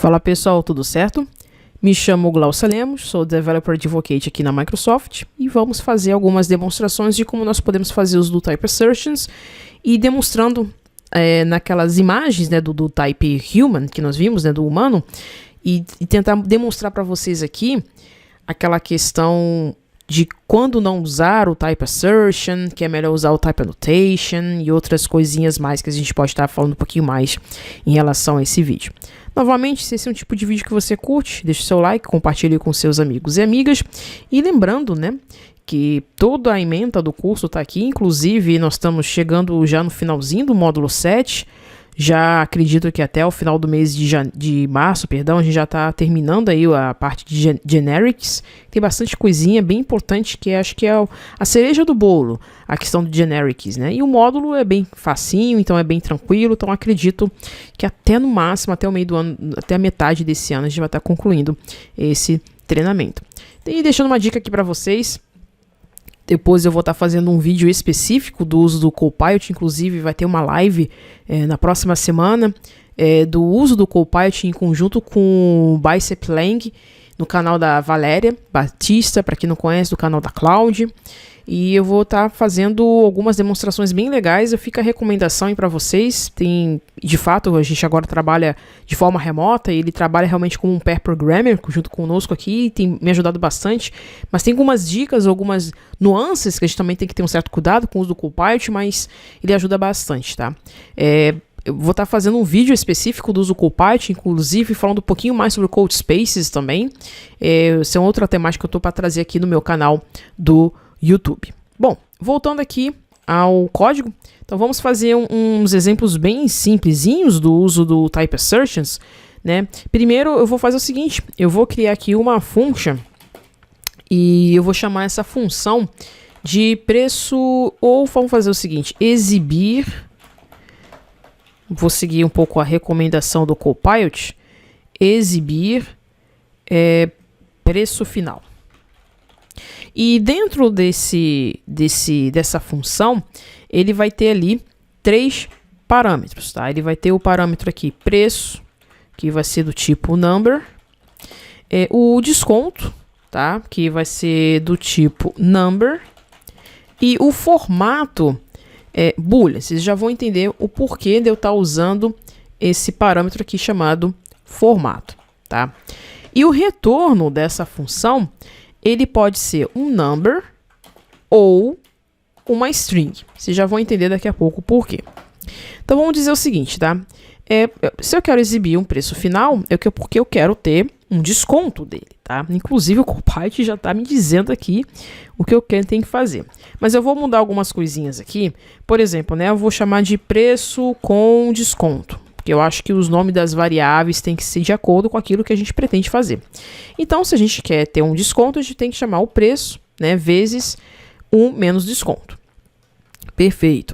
Fala pessoal, tudo certo? Me chamo Glaucia Lemos, sou Developer Advocate aqui na Microsoft e vamos fazer algumas demonstrações de como nós podemos fazer uso do Type Assertions e demonstrando naquelas imagens, né, do Type Human que nós vimos, né, do humano, e tentar demonstrar para vocês aqui aquela questão de quando não usar o Type Assertion, que é melhor usar o Type Annotation e outras coisinhas mais que a gente pode estar falando um pouquinho mais em relação a esse vídeo. Novamente, se esse é um tipo de vídeo que você curte, deixe seu like, compartilhe com seus amigos e amigas. E lembrando, né, que toda a ementa do curso está aqui, inclusive nós estamos chegando já no finalzinho do módulo 7. Já acredito que até o final do mês de março, perdão, a gente já está terminando aí a parte de generics. Tem bastante coisinha bem importante que acho que é a cereja do bolo, a questão do generics, né? E o módulo é bem facinho, então é bem tranquilo. Então acredito que até no máximo, até o meio do ano, até a metade desse ano, a gente vai estar concluindo esse treinamento. E deixando uma dica aqui para vocês. Depois eu vou estar fazendo um vídeo específico do uso do Copilot, inclusive vai ter uma live na próxima semana do uso do Copilot em conjunto com o Bicep Lang no canal da Valéria Batista, para quem não conhece, do canal da Cloud. E eu vou estar fazendo algumas demonstrações bem legais. Fica a recomendação aí para vocês. De fato, a gente agora trabalha de forma remota e ele trabalha realmente como um pair programmer junto conosco aqui. Tem me ajudado bastante. Mas tem algumas dicas, algumas nuances que a gente também tem que ter um certo cuidado com o uso do Copilot, mas ele ajuda bastante, tá? Eu vou estar fazendo um vídeo específico do uso do Copilot, inclusive falando um pouquinho mais sobre o Code Spaces também. Essa é outra temática que eu estou para trazer aqui no meu canal do YouTube. Bom, voltando aqui ao código, então vamos fazer uns exemplos bem simplesinhos do uso do Type Assertions, né? Primeiro eu vou fazer o seguinte, eu vou criar aqui uma function e eu vou chamar essa função de preço, ou vamos fazer o seguinte, exibir, vou seguir um pouco a recomendação do Copilot, exibir preço final. E dentro dessa função, ele vai ter ali 3 parâmetros, tá? Ele vai ter o parâmetro aqui, preço, que vai ser do tipo number, o desconto, tá? Que vai ser do tipo number, e o formato boolean. Vocês já vão entender o porquê de eu estar usando esse parâmetro aqui chamado formato, tá? E o retorno dessa função, ele pode ser um number ou uma string. Vocês já vão entender daqui a pouco o porquê. Então vamos dizer o seguinte, tá? Se eu quero exibir um preço final, é porque eu quero ter um desconto dele, tá? Inclusive o Copilot já está me dizendo aqui o que eu tenho que fazer. Mas eu vou mudar algumas coisinhas aqui. Por exemplo, né? Eu vou chamar de preço com desconto. Porque eu acho que os nomes das variáveis têm que ser de acordo com aquilo que a gente pretende fazer. Então, se a gente quer ter um desconto, a gente tem que chamar o preço, né, vezes 1 menos desconto. Perfeito.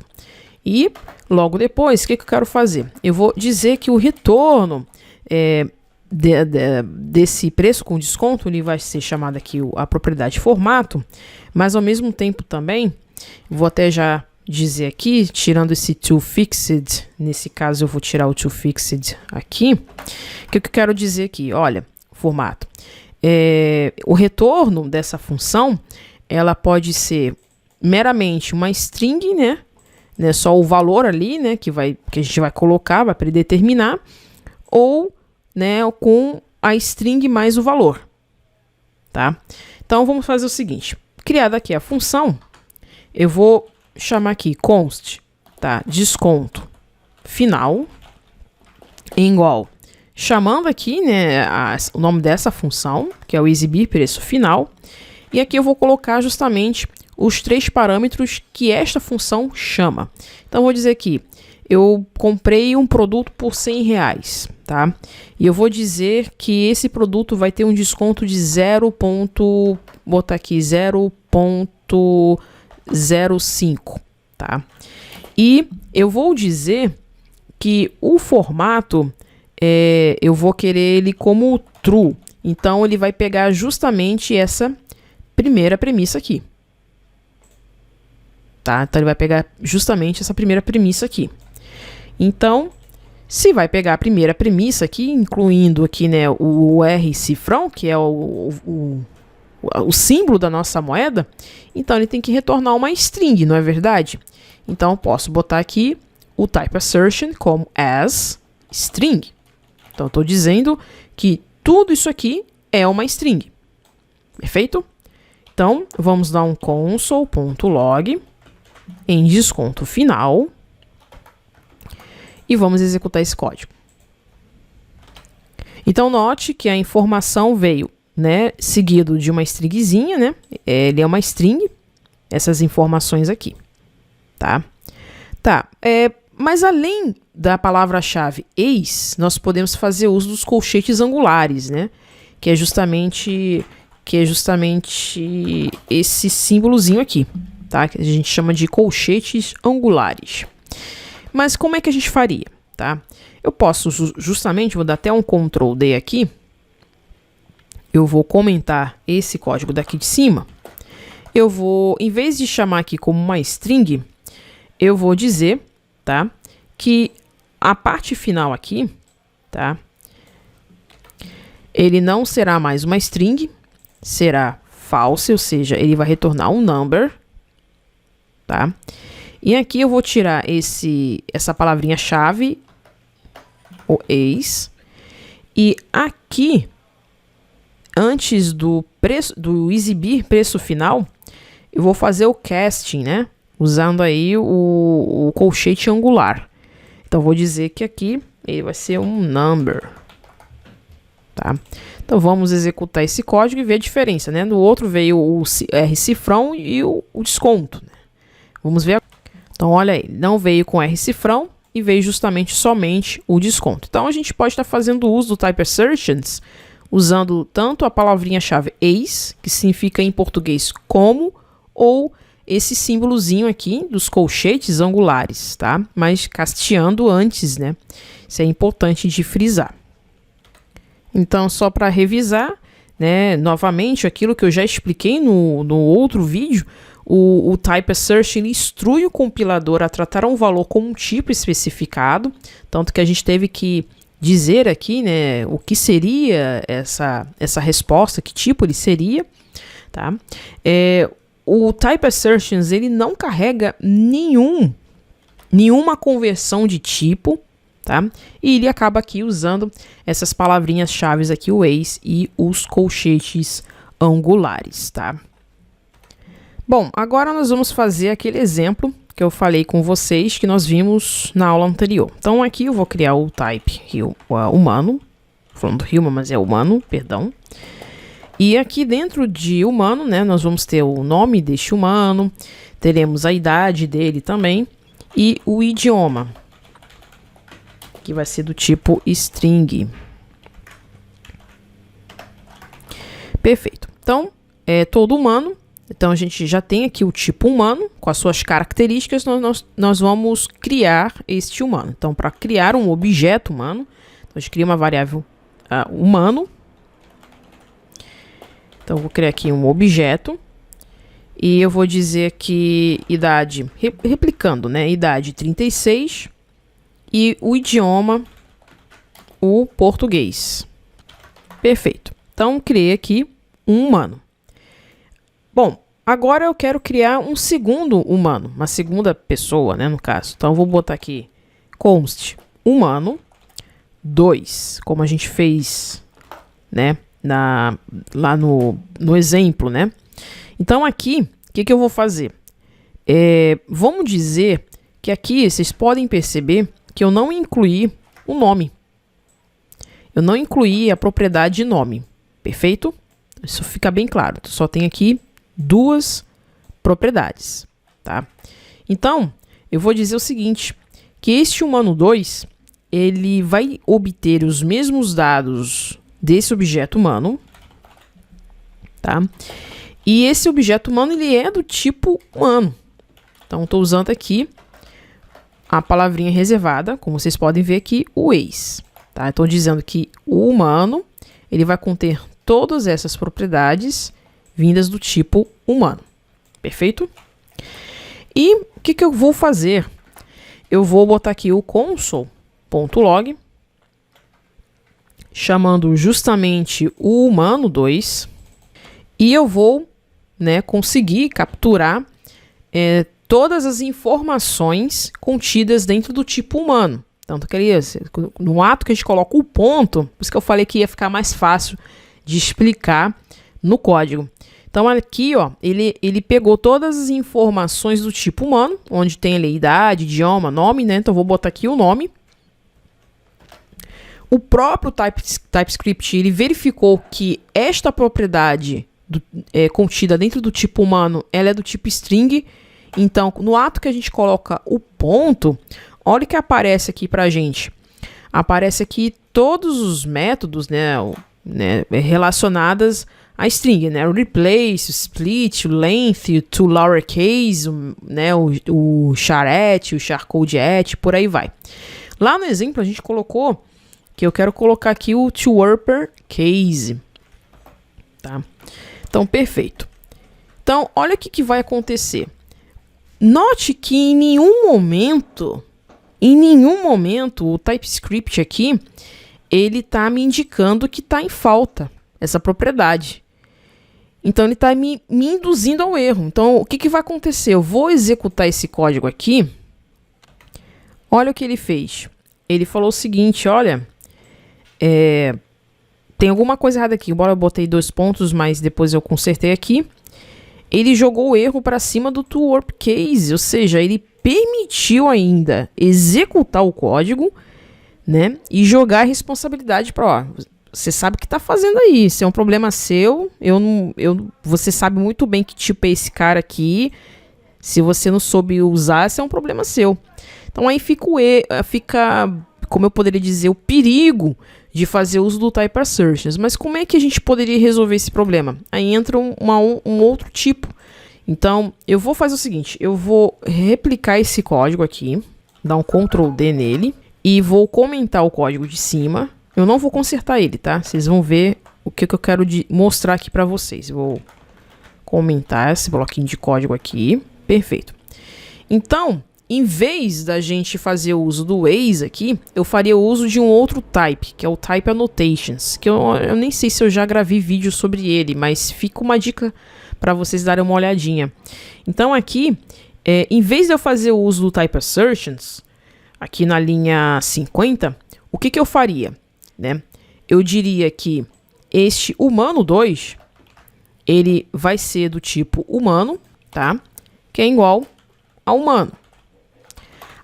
E, logo depois, o que eu quero fazer? Eu vou dizer que o retorno desse preço com desconto, ele vai ser chamado aqui a propriedade formato, mas ao mesmo tempo também, vou até já dizer aqui, tirando esse toFixed, nesse caso eu vou tirar o toFixed aqui, o que eu quero dizer aqui? Olha, formato. O retorno dessa função, ela pode ser meramente uma string, né? Só o valor ali, né? Que a gente vai colocar, vai predeterminar, ou, né, com a string mais o valor, tá? Então vamos fazer o seguinte, criada aqui a função, eu vou chamar aqui const, tá? Desconto final igual, chamando aqui, né, o nome dessa função, que é o exibir preço final, e aqui eu vou colocar justamente os 3 parâmetros que esta função chama. Então vou dizer aqui, eu comprei um produto por R$100, tá? E eu vou dizer que esse produto vai ter um desconto de 0,05, tá? E eu vou dizer que o formato, eu vou querer ele como true. Então, ele vai pegar justamente essa primeira premissa aqui. Tá? Então, ele vai pegar justamente essa primeira premissa aqui. Então, Se vai pegar a primeira premissa aqui, incluindo aqui, né, o R cifrão, que é o símbolo da nossa moeda, então ele tem que retornar uma string, não é verdade? Então eu posso botar aqui o type assertion como as string. Então eu estou dizendo que tudo isso aqui é uma string. Perfeito? Então vamos dar um console.log em desconto final e vamos executar esse código. Então note que a informação veio, né, seguido de uma stringzinha, né? Ele é uma string, essas informações aqui, tá? Mas além da palavra-chave ex, nós podemos fazer uso dos colchetes angulares, né? Que é justamente esse símbolozinho aqui, tá? Que a gente chama de colchetes angulares. Mas como é que a gente faria, tá? Eu posso justamente, vou dar até um Ctrl D aqui. Eu vou comentar esse código daqui de cima. Eu vou, em vez de chamar aqui como uma string, eu vou dizer, tá, que a parte final aqui, tá, ele não será mais uma string, será false, ou seja, ele vai retornar um number, tá? E aqui eu vou tirar essa palavrinha-chave, o ex, e aqui, antes do exibir preço final, eu vou fazer o casting, né? Usando aí o colchete angular. Então, vou dizer que aqui ele vai ser um number, tá? Então, vamos executar esse código e ver a diferença, né? No outro veio o R cifrão e o desconto, né? Vamos ver. Então, olha aí, não veio com R cifrão e veio justamente somente o desconto. Então, a gente pode estar fazendo uso do type assertions usando tanto a palavrinha-chave ex, que significa em português como, ou esse símbolozinho aqui dos colchetes angulares, tá? Mas casteando antes, né? Isso é importante de frisar. Então, só para revisar, né? Novamente, aquilo que eu já expliquei no outro vídeo, o type assertion instrui o compilador a tratar um valor como um tipo especificado, tanto que a gente teve que dizer aqui, né, o que seria essa resposta, que tipo ele seria, tá? O type assertions, ele não carrega nenhuma conversão de tipo, tá? E ele acaba aqui usando essas palavrinhas-chave aqui, o ex e os colchetes angulares, tá? Bom, agora nós vamos fazer aquele exemplo que eu falei com vocês, que nós vimos na aula anterior. Então aqui eu vou criar o type humano, falando human, mas é humano, perdão. E aqui dentro de humano, né, nós vamos ter o nome deste humano, teremos a idade dele também e o idioma, que vai ser do tipo string. Perfeito. Então, é todo humano. Então, a gente já tem aqui o tipo humano, com as suas características, nós vamos criar este humano. Então, para criar um objeto humano, a gente cria uma variável humano. Então, eu vou criar aqui um objeto. E eu vou dizer que idade, replicando, né? Idade 36 e o idioma, o português. Perfeito. Então, criei aqui um humano. Bom, agora eu quero criar um segundo humano, uma segunda pessoa, né, no caso. Então, eu vou botar aqui const humano 2, como a gente fez, né, lá no exemplo, né. Então, aqui, o que eu vou fazer? Vamos dizer que aqui, vocês podem perceber que eu não incluí o nome. Eu não incluí a propriedade nome, perfeito? Isso fica bem claro, só tem aqui duas propriedades, tá? Então, eu vou dizer o seguinte, que este humano 2, ele vai obter os mesmos dados desse objeto humano, tá? E esse objeto humano, ele é do tipo humano. Então, estou usando aqui a palavrinha reservada, como vocês podem ver aqui, o ex, tá? Estou dizendo que o humano, ele vai conter todas essas propriedades vindas do tipo humano. Perfeito? E o que eu vou fazer? Eu vou botar aqui o console .log, chamando justamente o humano2, e eu vou, né, conseguir capturar todas as informações contidas dentro do tipo humano. Tanto que no ato que a gente coloca o ponto, por isso que eu falei que ia ficar mais fácil de explicar no código. Então aqui, ó, ele pegou todas as informações do tipo humano, onde tem ali idade, idioma, nome, né? Então eu vou botar aqui o nome. O próprio TypeScript, ele verificou que esta propriedade contida dentro do tipo humano, ela é do tipo string. Então, no ato que a gente coloca o ponto, olha o que aparece aqui pra gente. Aparece aqui todos os métodos, né, relacionados a string, né? O replace, o split, o length, o to lowercase, né? o charAt, o charCodeAt, por aí vai. Lá no exemplo a gente colocou que eu quero colocar aqui o to uppercase, tá? Então, perfeito. Então, olha o que vai acontecer. Note que em nenhum momento o TypeScript aqui, ele está me indicando que está em falta essa propriedade. Então, ele está me induzindo ao erro. Então, o que vai acontecer? Eu vou executar esse código aqui. Olha o que ele fez. Ele falou o seguinte, olha, tem alguma coisa errada aqui. Embora eu botei 2 pontos, mas depois eu consertei aqui. Ele jogou o erro para cima do to uppercase, ou seja, ele permitiu ainda executar o código, né, e jogar a responsabilidade para, você sabe o que está fazendo aí, isso é um problema seu, você sabe muito bem que tipo é esse cara aqui, se você não soube usar, isso é um problema seu. Então aí fica, como eu poderia dizer, o perigo de fazer uso do type assertions. Mas como é que a gente poderia resolver esse problema? Aí entra um outro tipo. Então, eu vou fazer o seguinte, eu vou replicar esse código aqui, dar um Ctrl D nele, e vou comentar o código de cima. Eu não vou consertar ele, tá? Vocês vão ver o que eu quero mostrar aqui para vocês. Eu vou comentar esse bloquinho de código aqui. Perfeito. Então, em vez da gente fazer o uso do Waze aqui, eu faria o uso de um outro type, que é o Type Annotations, que eu nem sei se eu já gravei vídeo sobre ele, mas fica uma dica para vocês darem uma olhadinha. Então aqui, em vez de eu fazer o uso do Type Assertions, aqui na linha 50, o que eu faria? Né? Eu diria que este humano2, ele vai ser do tipo humano, tá? Que é igual a humano.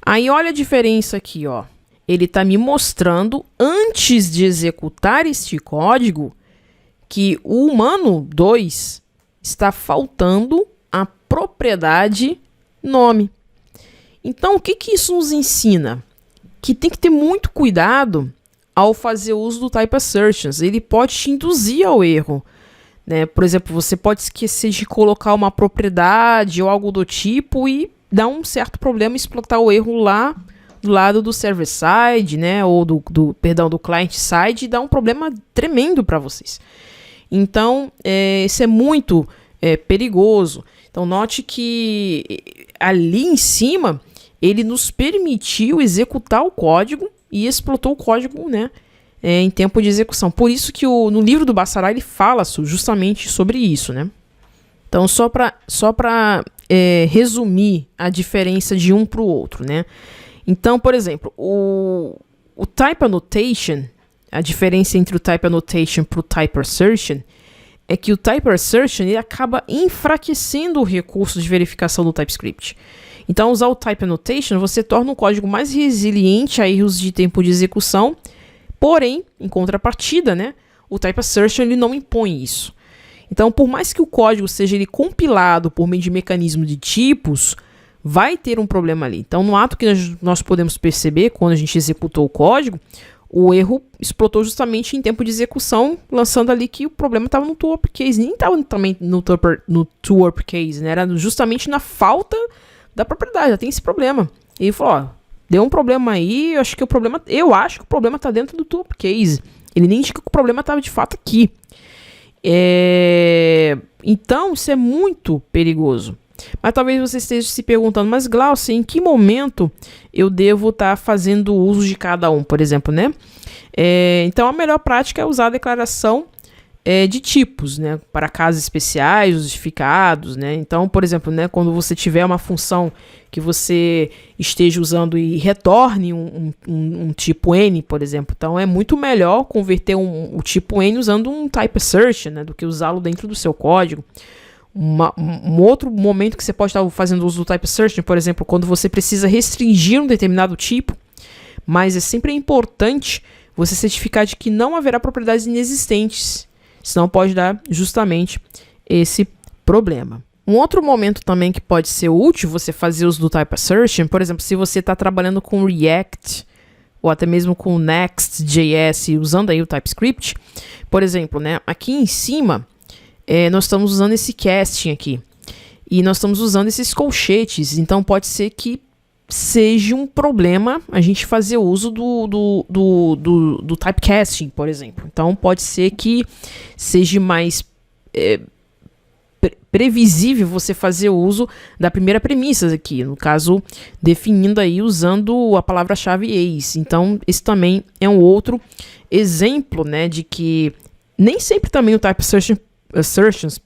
Aí olha a diferença aqui, ó. Ele está me mostrando, antes de executar este código, que o humano2 está faltando a propriedade nome. Então, o que isso nos ensina? Que tem que ter muito cuidado ao fazer uso do Type Assertions. Ele pode te induzir ao erro, né? Por exemplo, você pode esquecer de colocar uma propriedade ou algo do tipo e dá um certo problema explotar o erro lá do lado do server-side, né, ou do client-side, e dá um problema tremendo para vocês. Então, isso é muito perigoso. Então, note que ali em cima, ele nos permitiu executar o código e explotou o código, né, em tempo de execução. Por isso que no livro do Bacharach ele fala justamente sobre isso, né. Então, só para resumir a diferença de um para o outro, né? Então, por exemplo, o Type Annotation, a diferença entre o Type Annotation para o Type Assertion é que o Type Assertion ele acaba enfraquecendo o recurso de verificação do TypeScript. Então, usar o Type Annotation, você torna o código mais resiliente a erros de tempo de execução, porém, em contrapartida, né, o Type Assertion ele não impõe isso. Então, por mais que o código seja ele compilado por meio de mecanismo de tipos, vai ter um problema ali. Então, no ato que nós podemos perceber, quando a gente executou o código, o erro explotou justamente em tempo de execução, lançando ali que o problema estava no to uppercase, nem estava também no to uppercase, né? Era justamente na falta da propriedade, já tem esse problema. E ele falou, ó, deu um problema aí, eu acho que o problema está dentro do to uppercase. Ele nem indica que o problema estava de fato aqui. Então, isso é muito perigoso. Mas talvez você esteja se perguntando, mas Glaucia, em que momento eu devo estar fazendo uso de cada um, por exemplo, né? Então a melhor prática é usar a declaração de tipos, né, para casos especiais, justificados, né? Então, por exemplo, né, quando você tiver uma função que você esteja usando e retorne um tipo N, por exemplo, então é muito melhor converter o tipo N usando um type assertion, né, do que usá-lo dentro do seu código. Um outro momento que você pode estar fazendo uso do type assertion, por exemplo, quando você precisa restringir um determinado tipo, mas é sempre importante você certificar de que não haverá propriedades inexistentes, senão pode dar justamente esse problema. Um outro momento também que pode ser útil você fazer uso do type assertion, por exemplo, se você está trabalhando com React ou até mesmo com Next.js usando aí o TypeScript, por exemplo, né, aqui em cima nós estamos usando esse casting aqui e nós estamos usando esses colchetes, então pode ser que seja um problema a gente fazer uso do typecasting, por exemplo. Então pode ser que seja mais previsível você fazer uso da primeira premissa aqui, no caso definindo aí usando a palavra-chave ex. Então esse também é um outro exemplo, né, de que nem sempre também o type assertions,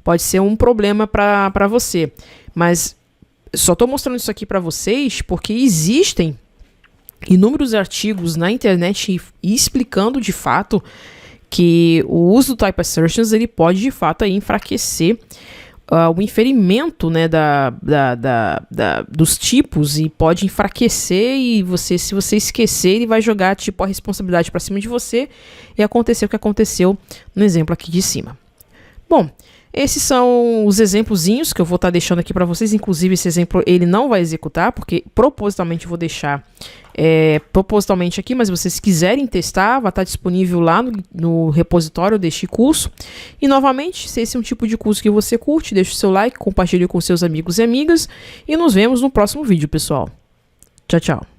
pode ser um problema para você, mas só estou mostrando isso aqui para vocês porque existem inúmeros artigos na internet explicando de fato que o uso do type assertions ele pode de fato aí enfraquecer o inferimento, né, dos tipos e pode enfraquecer e se você esquecer ele vai jogar tipo a responsabilidade para cima de você e acontecer o que aconteceu no exemplo aqui de cima. Bom, esses são os exemplozinhos que eu vou estar deixando aqui para vocês. Inclusive, esse exemplo ele não vai executar, porque propositalmente eu vou deixar propositalmente aqui, mas se vocês quiserem testar, vai estar disponível lá no repositório deste curso. E novamente, se esse é um tipo de curso que você curte, deixe o seu like, compartilhe com seus amigos e amigas, e nos vemos no próximo vídeo, pessoal. Tchau, tchau.